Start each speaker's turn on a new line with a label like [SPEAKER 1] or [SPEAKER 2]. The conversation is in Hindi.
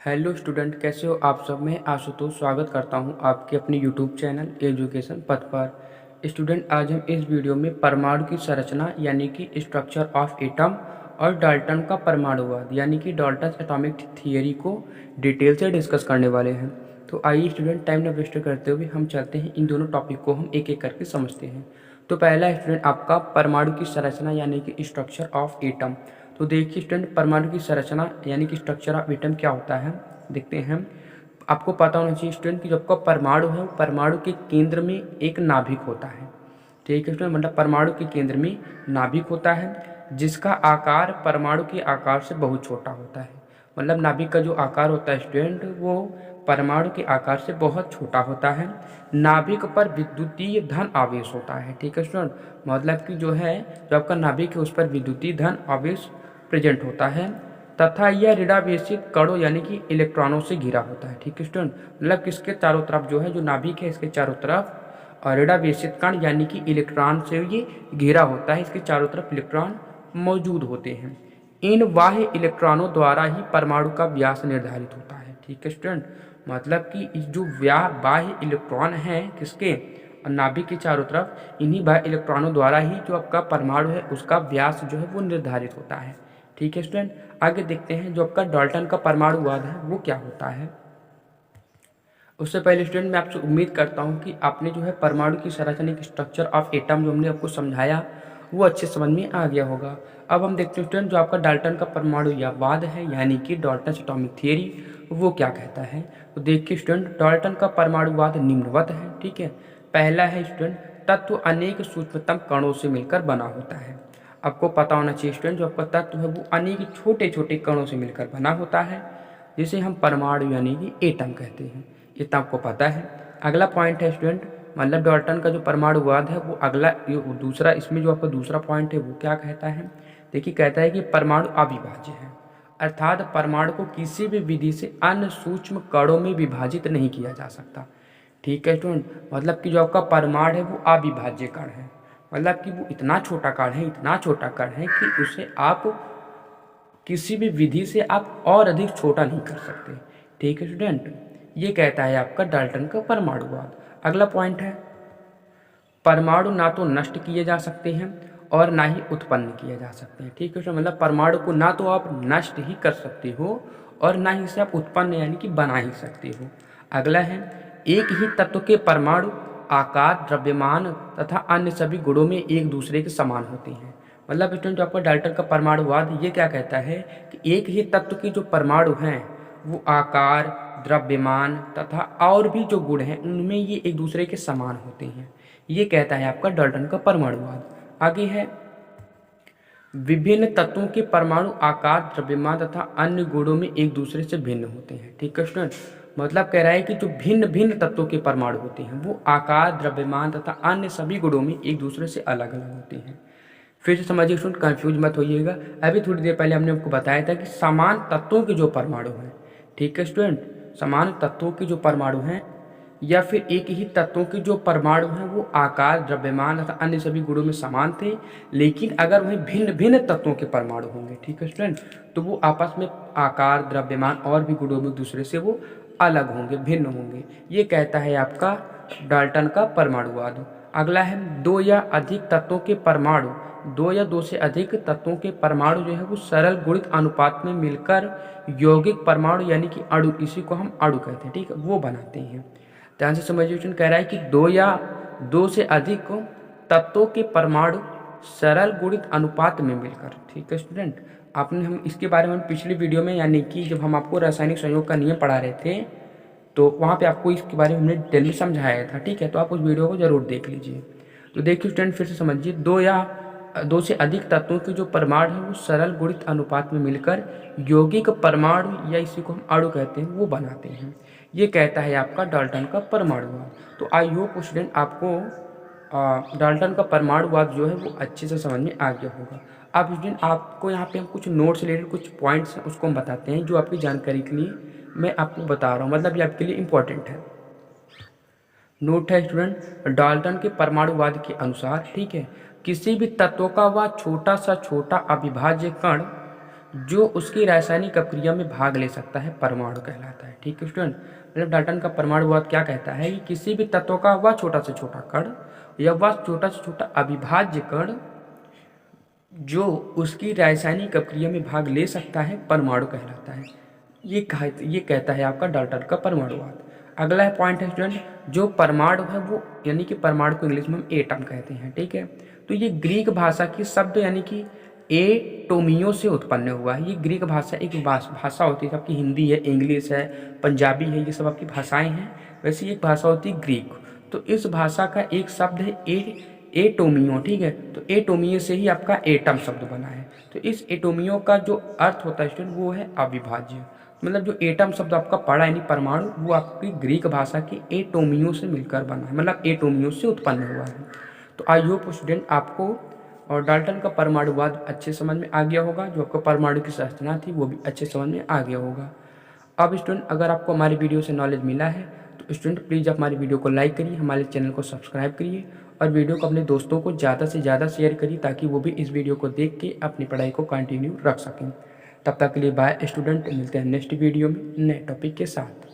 [SPEAKER 1] हेलो स्टूडेंट, कैसे हो आप सब। मैं आशुतोष स्वागत करता हूं आपके अपने यूट्यूब चैनल एजुकेशन पथ पर। स्टूडेंट, आज हम इस वीडियो में परमाणु की संरचना यानी कि स्ट्रक्चर ऑफ एटम और डाल्टन का परमाणुवाद यानी कि डाल्टन एटॉमिक थियरी को डिटेल से डिस्कस करने वाले हैं। तो आइए स्टूडेंट, टाइम न वेस्ट करते हुए हम चलते हैं, इन दोनों टॉपिक को हम एक एक करके समझते हैं। तो पहला स्टूडेंट आपका परमाणु की संरचना यानी कि स्ट्रक्चर ऑफ एटम। तो देखिए स्टूडेंट, परमाणु की संरचना यानी कि स्ट्रक्चर ऑफ एटम क्या होता है, देखते हैं। आपको पता होना चाहिए स्टूडेंट कि जब का परमाणु है, परमाणु के केंद्र में एक नाभिक होता है। ठीक है स्टूडेंट, मतलब परमाणु के केंद्र में नाभिक होता है जिसका आकार परमाणु के आकार से बहुत छोटा होता है। मतलब नाभिक का जो आकार होता है स्टूडेंट, वो परमाणु के आकार से बहुत छोटा होता है। नाभिक पर विद्युतीय धन आवेश होता है। ठीक है स्टूडेंट, मतलब कि जो है, जो आपका नाभिक है उस पर विद्युतीय धन आवेश प्रेजेंट होता है तथा यह ऋणावेशित कणों यानी कि इलेक्ट्रॉनों से घिरा होता है। ठीक है स्टूडेंट, मतलब किसके चारों तरफ जो है, जो नाभिक है इसके चारों तरफ और ऋणावेशित कण यानी कि इलेक्ट्रॉन से ये घिरा होता है। इसके चारों तरफ इलेक्ट्रॉन मौजूद होते हैं। इन बाह्य इलेक्ट्रॉनों द्वारा ही परमाणु का व्यास निर्धारित होता है। ठीक है स्टूडेंट, मतलब कि इस जो बाह्य इलेक्ट्रॉन है किसके, नाभिक के चारों तरफ, इन्हीं बाह्य इलेक्ट्रॉनों द्वारा ही जो आपका परमाणु है उसका व्यास जो है वो निर्धारित होता है। ठीक है स्टूडेंट, आगे देखते हैं जो आपका डाल्टन का परमाणुवाद है वो क्या होता है। उससे पहले स्टूडेंट, मैं आपसे उम्मीद करता हूं कि आपने जो है परमाणु की संरचना की स्ट्रक्चर ऑफ एटम जो हमने आपको समझाया वो अच्छे समझ में आ गया होगा। अब हम देखते हैं स्टूडेंट, जो आपका डाल्टन का परमाणुवाद है यानी कि डाल्टन एटॉमिक थियरी, वो क्या कहता है। तो देखिए स्टूडेंट, डाल्टन का परमाणुवाद निम्नवत है। ठीक है, पहला है स्टूडेंट, तत्व अनेक सूक्ष्मतम कणों से मिलकर बना होता है। आपको पता होना चाहिए स्टूडेंट, जो आपका तत्व है वो अनेक छोटे छोटे कणों से मिलकर बना होता है जिसे हम परमाणु यानी कि एटम कहते हैं। इतना आपको पता है। अगला पॉइंट है स्टूडेंट, मतलब डाल्टन का जो परमाणुवाद है वो अगला दूसरा, इसमें जो आपका दूसरा पॉइंट है वो क्या कहता है। देखिए, कहता है कि परमाणु अविभाज्य है, अर्थात परमाणु को किसी भी विधि से अन्य सूक्ष्म कणों में विभाजित नहीं किया जा सकता। ठीक है स्टूडेंट, मतलब कि जो आपका परमाणु है वो अविभाज्य कण है, मतलब कि वो इतना छोटा कण है, इतना छोटा कण है कि उसे आप किसी भी विधि से आप और अधिक छोटा नहीं कर सकते। ठीक है स्टूडेंट, ये कहता है आपका डाल्टन का परमाणुवाद। अगला पॉइंट है, परमाणु ना तो नष्ट किए जा सकते हैं और ना ही उत्पन्न किए जा सकते हैं। ठीक है स्टूडेंट, मतलब परमाणु को ना तो आप नष्ट ही कर सकते हो और ना ही इसे आप उत्पन्न यानी कि बना ही सकते हो। अगला है, एक ही तत्व के परमाणु आकार, द्रव्यमान तथा अन्य सभी गुणों में एक दूसरे के समान होते हैं। मतलब स्टूडेंट, जो आपका डाल्टन का परमाणुवाद ये क्या कहता है कि एक ही तत्व के जो परमाणु हैं वो आकार, द्रव्यमान तथा और भी जो गुण हैं उनमें ये एक दूसरे के समान होते हैं। ये कहता है आपका डाल्टन का परमाणुवाद। आगे है, विभिन्न तत्वों के परमाणु आकार, द्रव्यमान तथा अन्य गुणों में एक दूसरे से भिन्न होते हैं। ठीक है स्टूडेंट, मतलब कह रहा है कि जो भिन्न भिन्न तत्वों के परमाणु होते हैं वो आकार, द्रव्यमान तथा अन्य सभी गुणों में एक दूसरे से अलग अलग होते हैं। फिर से समझिए स्टूडेंट, कंफ्यूज मत होइएगा। अभी थोड़ी देर पहले हमने आपको बताया था कि समान तत्वों के जो परमाणु हैं, ठीक है स्टूडेंट, समान तत्वों के जो परमाणु हैं या फिर एक ही तत्वों के जो परमाणु हैं वो आकार, द्रव्यमान तथा अन्य सभी गुणों में समान थे, लेकिन अगर वहीं भिन्न भिन्न तत्वों के परमाणु होंगे, ठीक है स्टूडेंट, तो वो आपस में आकार, द्रव्यमान और भी गुणों में दूसरे से वो अलग होंगे, भिन्न होंगे। ये कहता है आपका डाल्टन का परमाणुवाद। अगला है, दो या अधिक तत्वों के परमाणु, दो या दो से अधिक तत्वों के परमाणु जो है वो सरल गुणित अनुपात में मिलकर यौगिक परमाणु यानी कि अणु, इसी को हम अणु कहते हैं। ठीक है, वो बनाते हैं। ध्यान से समझिए, कह रहा है कि दो या दो से अधिक तत्वों के परमाणु सरल गुणित अनुपात में मिलकर। ठीक है स्टूडेंट, आपने हम इसके बारे में पिछली वीडियो में यानी कि जब हम आपको रासायनिक संयोग का नियम पढ़ा रहे थे तो वहाँ पे आपको इसके बारे में हमने डिटेल में समझाया था। ठीक है, तो आप उस वीडियो को जरूर देख लीजिए। तो देखिए स्टूडेंट, फिर से समझिए, दो या दो से अधिक तत्वों के जो परमाणु है वो सरल गुणित अनुपात में मिलकर यौगिक परमाणु या इसी को हम अणु कहते हैं वो बनाते हैं। ये कहता है आपका डाल्टन का परमाणुवाद। तो आई होप स्टूडेंट आपको डाल्टन का परमाणुवाद जो है वो अच्छे से समझ में आ गया होगा। अब स्टूडेंट, आपको यहाँ पे हम कुछ नोट्स रिलेटेड कुछ पॉइंट्स हैं उसको हम बताते हैं जो आपकी जानकारी के लिए मैं आपको बता रहा हूँ, मतलब ये आपके लिए इम्पोर्टेंट है। नोट है स्टूडेंट, डाल्टन के परमाणुवाद के अनुसार, ठीक है, किसी भी तत्व का वह छोटा सा छोटा अविभाज्य कण जो उसकी रासायनिक अपक्रिया में भाग ले सकता है परमाणु कहलाता है। ठीक है स्टूडेंट, मतलब डाल्टन का परमाणुवाद क्या कहता है कि किसी भी तत्व का वह छोटा से छोटा कण या वह छोटा से छोटा अविभाज्य कण जो उसकी रासायनिक अपक्रिया में भाग ले सकता है परमाणु कहलाता है। ये कहता है आपका डाल्टन का परमाणुवाद। अगला पॉइंट है स्टूडेंट, जो परमाणु है वो यानी कि परमाणु को इंग्लिश में हम एटम कहते हैं। ठीक है, तो ये ग्रीक भाषा की शब्द यानी कि एटोमियो से उत्पन्न हुआ है। ये ग्रीक भाषा एक भाषा होती है, आपकी हिंदी है, इंग्लिश है, पंजाबी है, ये सब आपकी भाषाएं हैं। वैसे एक भाषा होती है ग्रीक। तो इस भाषा का एक शब्द है एटोमियो। ठीक है, तो एटोमियो से ही आपका एटम शब्द बना है। तो इस एटोमियो का जो अर्थ होता है स्टूडेंट वो है अविभाज्य। मतलब जो एटम शब्द आपका पढ़ा यानी परमाणु, वो आपकी ग्रीक भाषा की एटोमियो से मिलकर बना है, मतलब एटोमियो से उत्पन्न हुआ है। तो आई होप स्टूडेंट आपको और डाल्टन का परमाणुवाद अच्छे समझ में आ गया होगा। जो आपको परमाणु की संरचना थी वो भी अच्छे समझ में आ गया होगा। अब स्टूडेंट अगर आपको हमारी वीडियो से नॉलेज मिला है तो स्टूडेंट प्लीज़ आप हमारी वीडियो को लाइक करिए, हमारे चैनल को सब्सक्राइब करिए और वीडियो को अपने दोस्तों को ज़्यादा से ज़्यादा शेयर करिए ताकि वो भी इस वीडियो को देख के अपनी पढ़ाई को कंटिन्यू रख सकें। तब तक के लिए बाय स्टूडेंट, मिलते हैं नेक्स्ट वीडियो में नए टॉपिक के साथ।